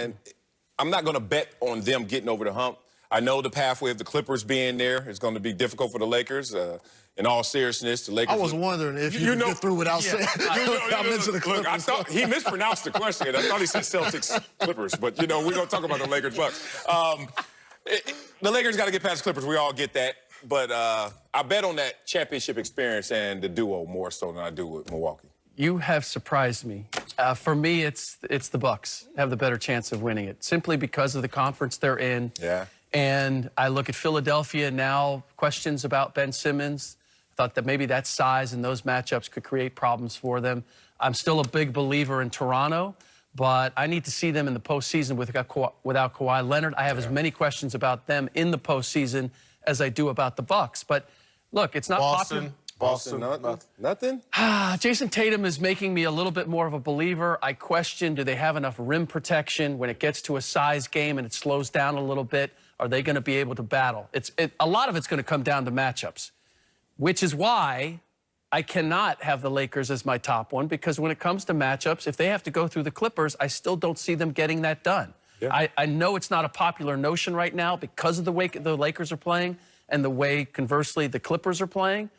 and I'm not going to bet on them getting over the hump. I know the pathway of the Clippers being there is going to be difficult for the Lakers. In all seriousness, the Lakers... I was wondering if you could get through without saying... I mentioned the Clippers. Look, I thought he mispronounced the question. I thought he said Celtics Clippers, but, we're going to talk about the Lakers Bucks. The Lakers got to get past the Clippers. We all get that. But I bet on that championship experience and the duo more so than I do with Milwaukee. You have surprised me. For me, it's the Bucks have the better chance of winning it, simply because of the conference they're in. Yeah. And I look at Philadelphia now, questions about Ben Simmons. Thought that maybe that size and those matchups could create problems for them. I'm still a big believer in Toronto, but I need to see them in the postseason without Kawhi Leonard. I have as many questions about them in the postseason as I do about the Bucks. But look, it's not popular. Boston, nothing? Jason Tatum is making me a little bit more of a believer. I question, do they have enough rim protection when it gets to a size game and it slows down a little bit? Are they going to be able to battle? A lot of it's going to come down to matchups, which is why I cannot have the Lakers as my top one, because when it comes to matchups, if they have to go through the Clippers, I still don't see them getting that done. Yeah. I know it's not a popular notion right now because of the way the Lakers are playing and the way, conversely, the Clippers are playing.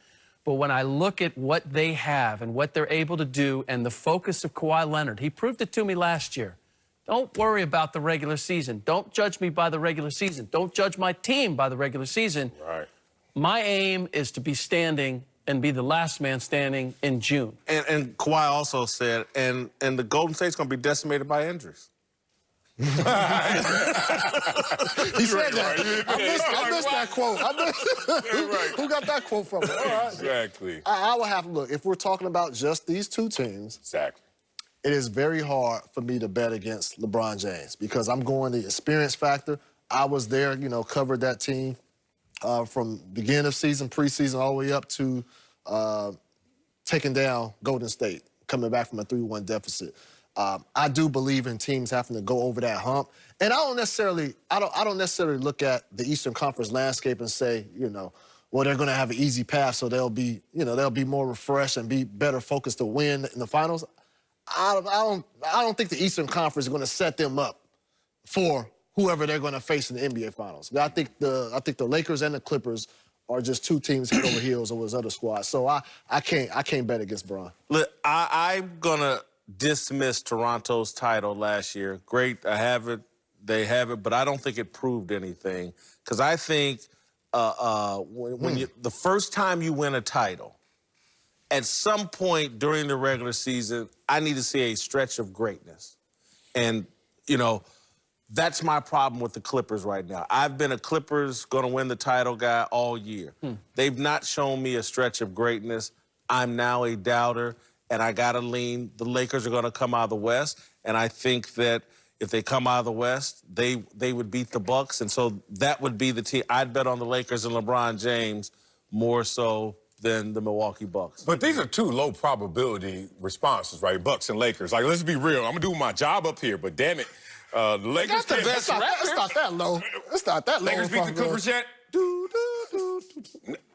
But when I look at what they have and what they're able to do and the focus of Kawhi Leonard, he proved it to me last year. Don't worry about the regular season. Don't judge me by the regular season. Don't judge my team by the regular season. Right. My aim is to be standing and be the last man standing in June. And Kawhi also said, and the Golden State's going to be decimated by injuries. He said that. I missed that quote. Who got that quote from? All right. Exactly. I would have to look. If we're talking about just these two teams, exactly, it is very hard for me to bet against LeBron James because I'm going the experience factor. I was there, covered that team from beginning of season, preseason, all the way up to taking down Golden State, coming back from a 3-1 deficit. I do believe in teams having to go over that hump, and I don't necessarily look at the Eastern Conference landscape and say, well, they're going to have an easy path, so they'll be more refreshed and be better focused to win in the finals. I don't think the Eastern Conference is going to set them up for whoever they're going to face in the NBA Finals. I think the Lakers and the Clippers are just two teams head over heels over those other squads. So I can't bet against Bron. Look, I'm gonna dismiss Toronto's title last year. Great, I have it. They have it, but I don't think it proved anything because I think when the first time you win a title, at some point during the regular season, I need to see a stretch of greatness. And, that's my problem with the Clippers right now. I've been a Clippers going to win the title guy all year. They've not shown me a stretch of greatness. I'm now a doubter, and I got to lean. The Lakers are going to come out of the West, and I think that if they come out of the West, they would beat the Bucks, and so that would be the team. I'd bet on the Lakers and LeBron James more so than the Milwaukee Bucks. But these are two low probability responses, right? Bucks and Lakers. Like, let's be real. I'm going to do my job up here, but damn it. The Lakers can't. It's not that low. It's not that low. Lakers beat the Clippers yet?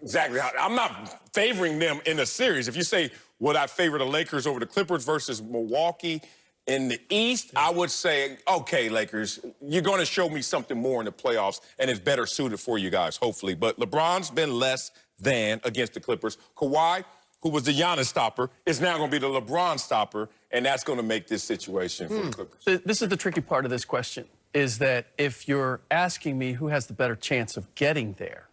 Exactly. I'm not favoring them in a series. If you say, would I favor the Lakers over the Clippers versus Milwaukee in the East, I would say, okay, Lakers, you're going to show me something more in the playoffs, and it's better suited for you guys, hopefully. But LeBron's been less than against the Clippers. Kawhi, who was the Giannis stopper, is now going to be the LeBron stopper, and that's going to make this situation for the Clippers. This is the tricky part of this question, is that if you're asking me who has the better chance of getting there,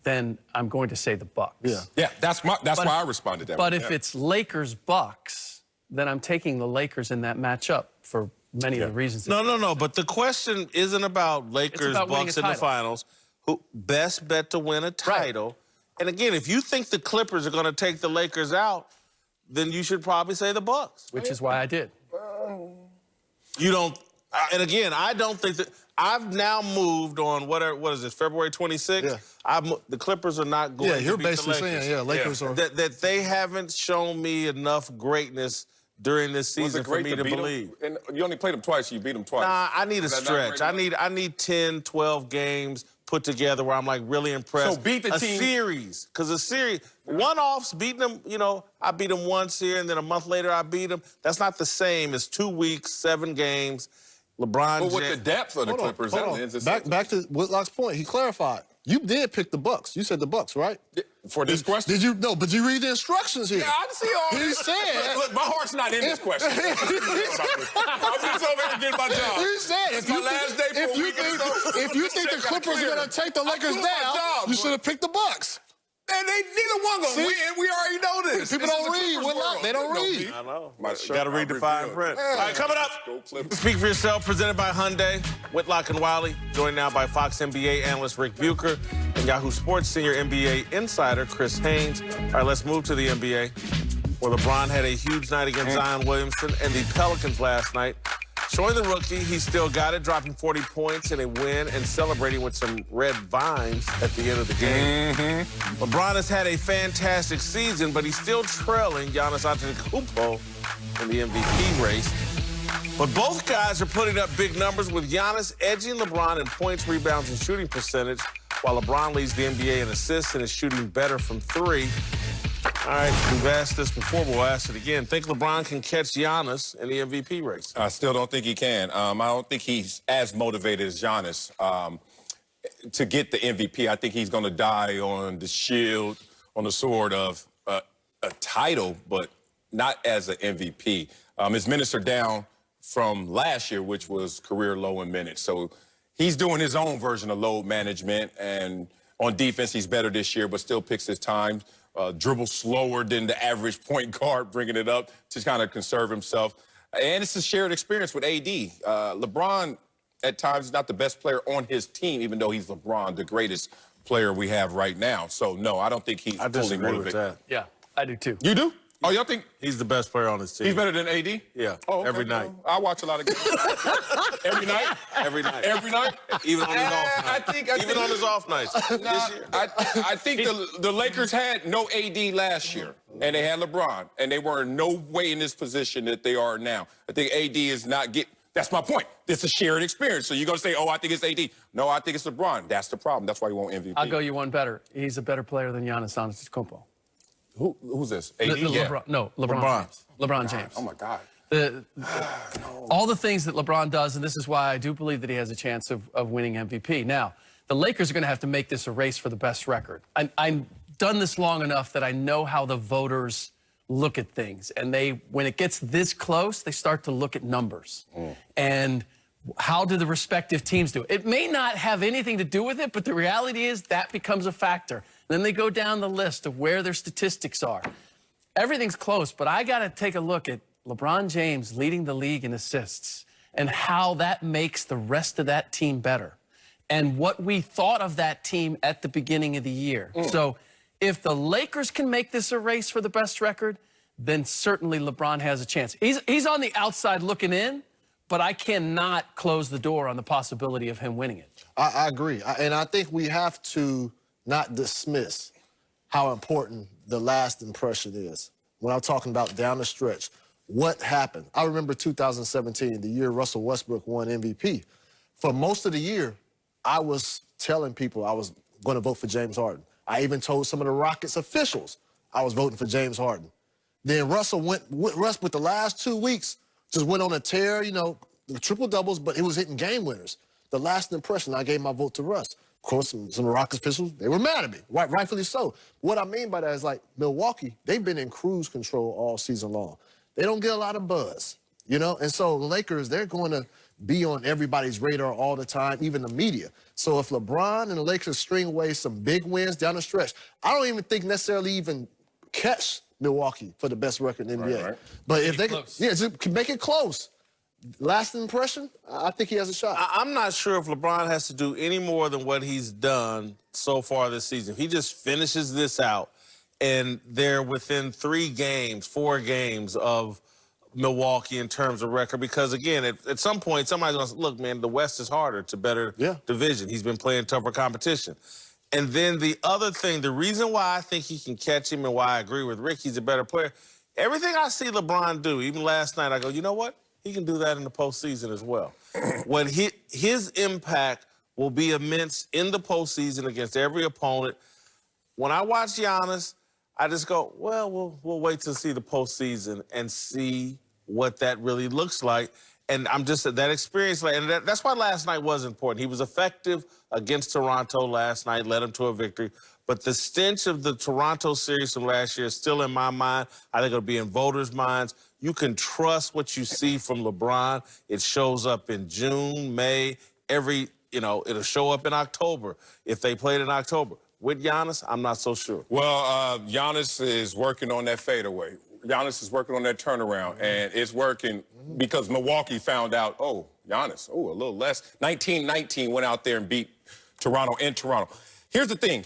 then I'm going to say the Bucks. Yeah, that's why I responded that way. But if it's Lakers-Bucks, then I'm taking the Lakers in that matchup for many of the reasons. No. But the question isn't about Lakers-Bucks in the finals. Who best bet to win a title? Right. And again, if you think the Clippers are going to take the Lakers out, then you should probably say the Bucks. Which is why I did. You don't. And again, I don't think that. I've now moved on. What is this? February 26th. Yeah. The Clippers are not going. Yeah, you're to beat basically the Lakers. saying, Lakers are that they haven't shown me enough greatness during this season for me to believe. And you only played them twice. You beat them twice. Nah, I need a stretch. I need 10, 12 games put together where I'm like really impressed. So beat the team. A series, because a series, one-offs, beating them, I beat them once here and then a month later I beat them. That's not the same as 2 weeks, 7 games. LeBron But with James. the depth of the Clippers, that Hold lends on. itself Back to Whitlock's point. He clarified. You did pick the Bucks. You said the Bucks, right? for this question. Did you? No, but you read the instructions here. Yeah, I see all He this. said. Look, my heart's not in this question. I'm just over here getting my job. He said, It's my last day for a week or so. if you think the Clippers are going to take the Lakers doing my down, job, you but- should have picked the Bucks. And neither one gonna See? win. We already know this. People This don't is the read, Clippers Whitlock. world. They don't know read. me. I know. My shirt, Got to read the fine revealed. print. All right, coming up. Go Clippers. Speak for yourself, presented by Hyundai. Whitlock and Wiley, joined now by Fox NBA analyst Ric Bucher and Yahoo Sports senior NBA insider Chris Haynes. All right, let's move to the NBA, where LeBron had a huge night against Zion Williamson and the Pelicans last night. Showing the rookie, he still got it, dropping 40 points in a win and celebrating with some red vines at the end of the game. LeBron has had a fantastic season, but he's still trailing Giannis Antetokounmpo in the MVP race. But both guys are putting up big numbers, with Giannis edging LeBron in points, rebounds, and shooting percentage, while LeBron leads the NBA in assists and is shooting better from three. All right, we've asked this before, but we'll ask it again. Think LeBron can catch Giannis in the MVP race? I still don't think he can. I don't think he's as motivated as Giannis to get the MVP. I think he's going to die on the shield, on the sword of a title, but not as an MVP. His minutes are down from last year, which was career low in minutes. So he's doing his own version of load management, and on defense, he's better this year, but still picks his time. Dribbles slower than the average point guard, bringing it up to kind of conserve himself. And it's a shared experience with AD. LeBron, at times, is not the best player on his team, even though he's LeBron, the greatest player we have right now. So, no, I don't think he's I fully disagree with motivated. that. Yeah, I do too. You do? Oh, y'all think He's the best player on his team. he's better than AD? Yeah, Oh, okay. every night. I watch a lot of games. Every night? Every night. Every night? Even on his off I nights. think Even on his off nights. Nah, This year. I think the Lakers had no AD last year, and they had LeBron, and they were in no way in this position that they are now. I think AD is not get. That's my point. It's a shared experience. So you're going to say, oh, I think it's AD. No, I think it's LeBron. That's the problem. That's why you want MVP. I'll go you one better. He's a better player than Giannis Antetokounmpo. Who's this? AD? LeBron, no, LeBron. James. LeBron James. Oh, my God. All the things that LeBron does, and this is why I do believe that he has a chance of winning MVP. Now, the Lakers are going to have to make this a race for the best record. I've done this long enough that I know how the voters look at things. And when it gets this close, they start to look at numbers. And how do the respective teams do? It may not have anything to do with it, but the reality is that becomes a factor. Then they go down the list of where their statistics are. Everything's close, but I got to take a look at LeBron James leading the league in assists and how that makes the rest of that team better and what we thought of that team at the beginning of the year. So if the Lakers can make this a race for the best record, then certainly LeBron has a chance. He's on the outside looking in, but I cannot close the door on the possibility of him winning it. I agree. And I think we have to not dismiss how important the last impression is. When I'm talking about down the stretch, what happened? I remember 2017, the year Russell Westbrook won MVP. For most of the year, I was telling people I was going to vote for James Harden. I even told some of the Rockets officials I was voting for James Harden. Then Russell went with the last 2 weeks, just went on a tear, the triple doubles, but it was hitting game winners. The last impression, I gave my vote to Russ. Of course, some Rockets officials, they were mad at me, rightfully so. What I mean by that is, like, Milwaukee, they've been in cruise control all season long. They don't get a lot of buzz, And so the Lakers, they're going to be on everybody's radar all the time, even the media. So if LeBron and the Lakers string away some big wins down the stretch, I don't even think necessarily even catch Milwaukee for the best record in the NBA. Right. But if they close. make it close, last impression, I think he has a shot. I'm not sure if LeBron has to do any more than what he's done so far this season. If he just finishes this out and they're within 4 games of Milwaukee in terms of record, because, again, at some point, somebody's going to say, look, man, the West is harder. It's a better division. He's been playing tougher competition. And then the other thing, the reason why I think he can catch him and why I agree with Rick, he's a better player, everything I see LeBron do, even last night, I go, you know what? He can do that in the postseason as well. When his impact will be immense in the postseason against every opponent. When I watch Giannis, I just go, well, we'll wait to see the postseason and see what that really looks like. And I'm just that experience, and that's why last night was important. He was effective against Toronto last night, led him to a victory. But the stench of the Toronto series from last year is still in my mind. I think it'll be in voters' minds. You can trust what you see from LeBron. It shows up in June, May, it'll show up in October if they played in October. With Giannis, I'm not so sure. Well, Giannis is working on that fadeaway. Giannis is working on that turnaround, and it's working because Milwaukee found out, Giannis, a little less. 19-19 went out there and beat Toronto in Toronto. Here's the thing,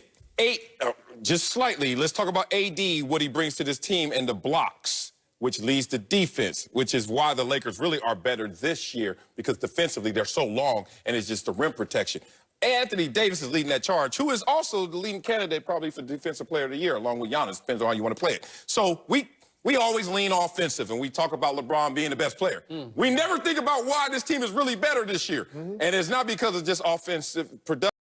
just slightly, let's talk about AD, what he brings to this team and the blocks, which leads to defense, which is why the Lakers really are better this year because defensively they're so long and it's just the rim protection. Anthony Davis is leading that charge, who is also the leading candidate probably for Defensive Player of the Year, along with Giannis. Depends on how you want to play it. So we always lean offensive, and we talk about LeBron being the best player. We never think about why this team is really better this year. And it's not because of just offensive production.